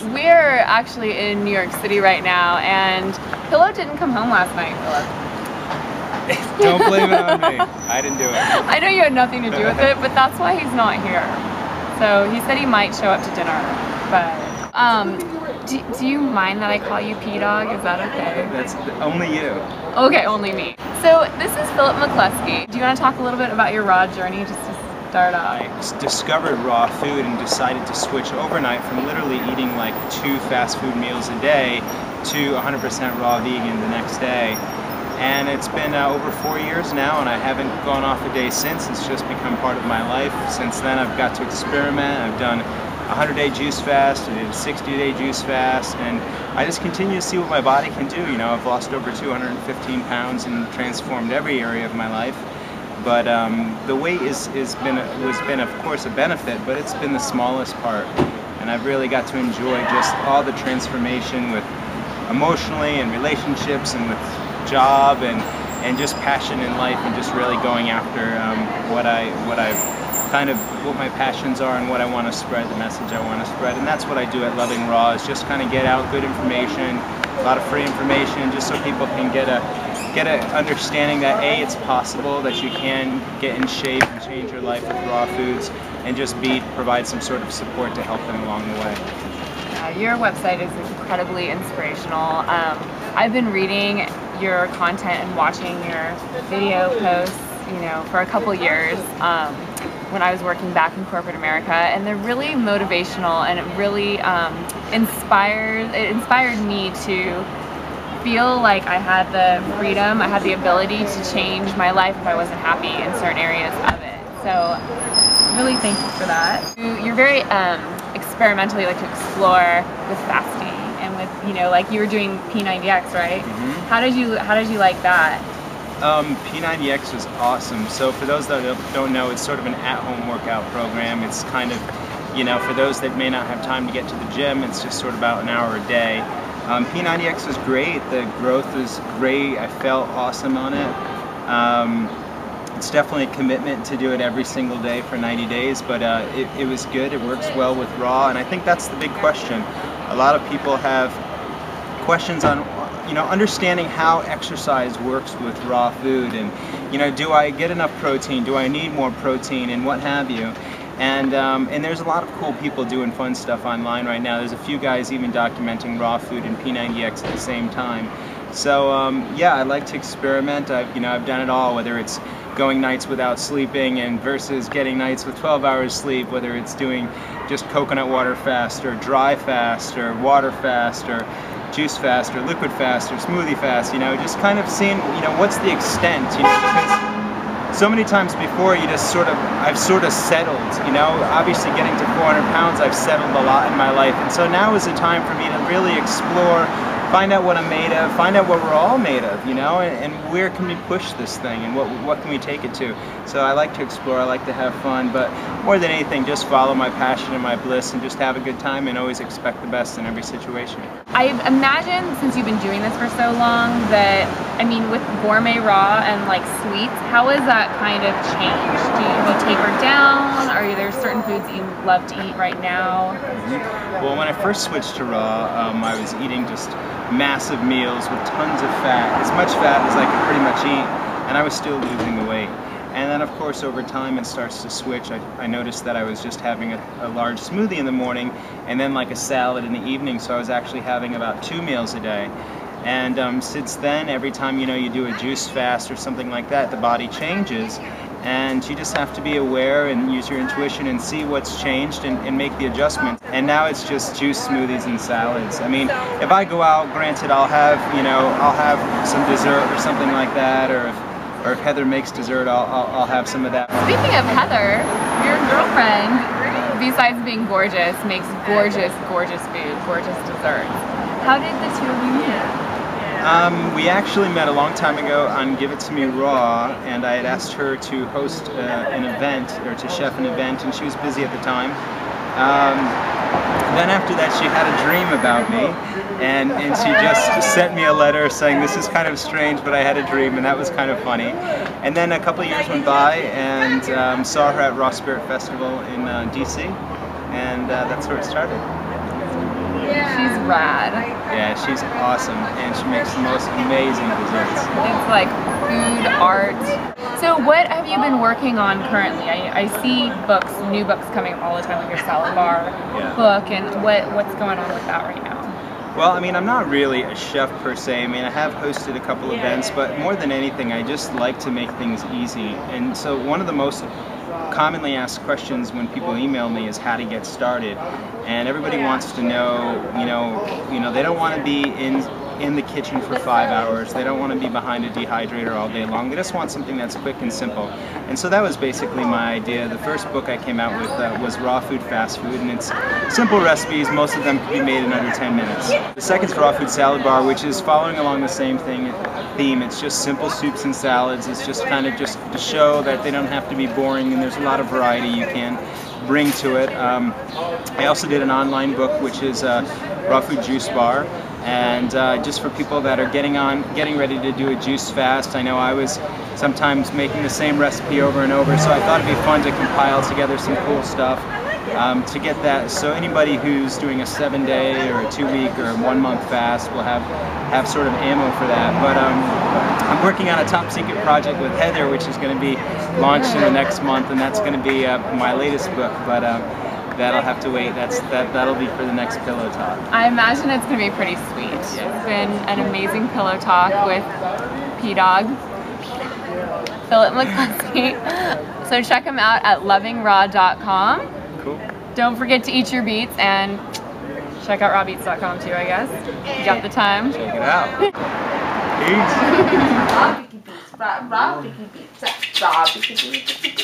We're actually in New York City right now, and Pillow didn't come home last night, Philip. Don't blame it on me. I didn't do it. I know you had nothing to do with it, but that's why he's not here. So he said he might show up to dinner, but do you mind that I call you P-Dog? Is that okay? That's only you. Okay, only me. So this is Philip McCluskey. Do you want to talk a little bit about your raw journey just to start off? I discovered raw food and decided to switch overnight from literally eating like 2 fast food meals a day to 100% raw vegan the next day. And it's been over 4 years now, and I haven't gone off a day since. It's just become part of my life. Since then I've got to experiment. I've done a 100-day juice fast, I did a 60-day juice fast, and I just continue to see what my body can do. You know, I've lost over 215 pounds and transformed every area of my life. But the weight has been of course a benefit, but it's been the smallest part. And I've really got to enjoy just all the transformation with emotionally and relationships and with job and just passion in life, and just really going after what my passions are and what I want to spread, the message I want to spread. And that's what I do at Loving Raw, is just kind of get out good information, a lot of free information, just so people can get a understanding that A, it's possible that you can get in shape and change your life with raw foods, and just B, provide some sort of support to help them along the way. Your website is incredibly inspirational. I've been reading your content and watching your video posts, you know, for a couple years when I was working back in corporate America, and they're really motivational, and it really inspired me to feel like I had the freedom, I had the ability to change my life if I wasn't happy in certain areas of it. So really thank you for that. You're very experimentally like to explore with fasting, and with, you know, like you were doing P90X, right? Mm-hmm. How did you like that? P90X was awesome. So for those that don't know, it's sort of an at-home workout program. It's kind of, you know, for those that may not have time to get to the gym, it's just sort of about an hour a day. P90X was great. The growth was great. I felt awesome on it. It's definitely a commitment to do it every single day for 90 days, but it was good. It works well with raw, and I think that's the big question. A lot of people have questions on, you know, understanding how exercise works with raw food, and, you know, do I get enough protein? Do I need more protein, and what have you? And there's a lot of cool people doing fun stuff online right now. There's a few guys even documenting raw food and P90X at the same time. So yeah, I like to experiment. I've done it all, whether it's going nights without sleeping and versus getting nights with 12 hours sleep, whether it's doing just coconut water fast or dry fast or water fast or juice fast or liquid fast or smoothie fast, you know, just kind of seeing, you know, what's the extent, you know, because so many times before I've sort of settled, you know, obviously getting to 400 pounds, I've settled a lot in my life, and so now is the time for me to really explore, find out what I'm made of, find out what we're all made of, you know, and where can we push this thing, and what can we take it to. So I like to explore, I like to have fun, but more than anything, just follow my passion and my bliss, and just have a good time, and always expect the best in every situation. I imagine, since you've been doing this for so long, that, I mean, with gourmet raw and like sweets, how has that kind of changed? Have you tapered down? Are there certain foods that you love to eat right now? Mm-hmm. Well, when I first switched to raw, I was eating just massive meals with tons of fat, as much fat as I could pretty much eat, and I was still losing the weight. And then of course over time it starts to switch. I noticed that I was just having a large smoothie in the morning and then like a salad in the evening, so I was actually having about 2 meals a day. And since then, every time, you know, you do a juice fast or something like that, the body changes, and you just have to be aware and use your intuition and see what's changed and make the adjustments. And now it's just juice, smoothies, and salads. I mean, if I go out, granted, I'll have some dessert or something like that, or if Heather makes dessert, I'll have some of that. Speaking of Heather, your girlfriend, besides being gorgeous, makes gorgeous, gorgeous food, gorgeous desserts. How did the two of you meet? We actually met a long time ago on Give It To Me Raw, and I had asked her to host an event, or to chef an event, and she was busy at the time. then after that she had a dream about me, and she just sent me a letter saying this is kind of strange, but I had a dream, and that was kind of funny. And then a couple of years went by, and saw her at Raw Spirit Festival in DC, and that's where it started. She's rad. Yeah, she's awesome, and she makes the most amazing desserts. It's like food, art. So what have you been working on currently? I see books, new books coming up all the time, like your salad bar book, and what's going on with that right now? Well, I mean, I'm not really a chef per se. I mean, I have hosted a couple events, but more than anything, I just like to make things easy. And so one of the most commonly asked questions when people email me is how to get started. And everybody wants to know, they don't want to be in the kitchen for 5 hours. They don't want to be behind a dehydrator all day long. They just want something that's quick and simple. And so that was basically my idea. The first book I came out with was Raw Food Fast Food, and it's simple recipes. Most of them can be made in under 10 minutes. The second is Raw Food Salad Bar, which is following along the same theme. It's just simple soups and salads. It's just kind of just to show that they don't have to be boring, and there's a lot of variety you can bring to it. I also did an online book, which is Raw Food Juice Bar, and just for people that are getting ready to do a juice fast. I know I was sometimes making the same recipe over and over, so I thought it'd be fun to compile together some cool stuff to get that. So anybody who's doing a 7-day or a 2-week or a 1-month fast will have sort of ammo for that. But I'm working on a top secret project with Heather, which is going to be launched in the next month, and that's going to be my latest book. But that'll have to wait. That'll be for the next Pillow Talk. I imagine it's going to be pretty sweet. Yeah. It's been an amazing Pillow Talk with P-Dog, Philip McCluskey. So check him out at lovingraw.com. Cool. Don't forget to eat your beets, and check out rawbeets.com too, I guess. You got the time? Check it out. Peace. Raw beets, raw beets, raw beets.